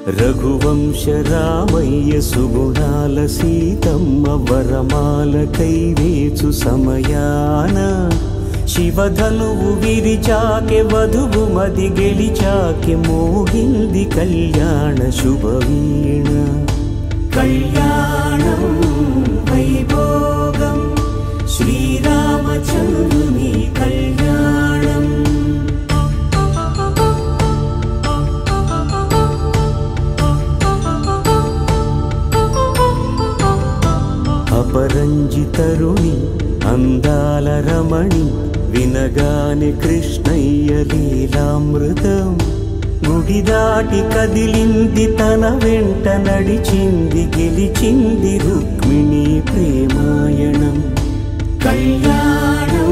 రఘువంశ రామయ్య సుగుణాల సీతమ్మ వరమాల కైవేచు సమయాన శివధనువు విరిచాకె వధువు మది గెలిచాకె మోగింది కళ్యాణ శుభవీణ కళ్యాణం వైభోగం శ్రీరామచంద్రుని కళ్యాణం అపరంజితరుణి అందాల రమణి వినగానే కృష్ణయ్య లీలామృతం గుడి దాటి కదిలింది తన వెంట నడిచింది గెలిచింది రుక్మిణి ప్రేమాయణం కళ్యాణం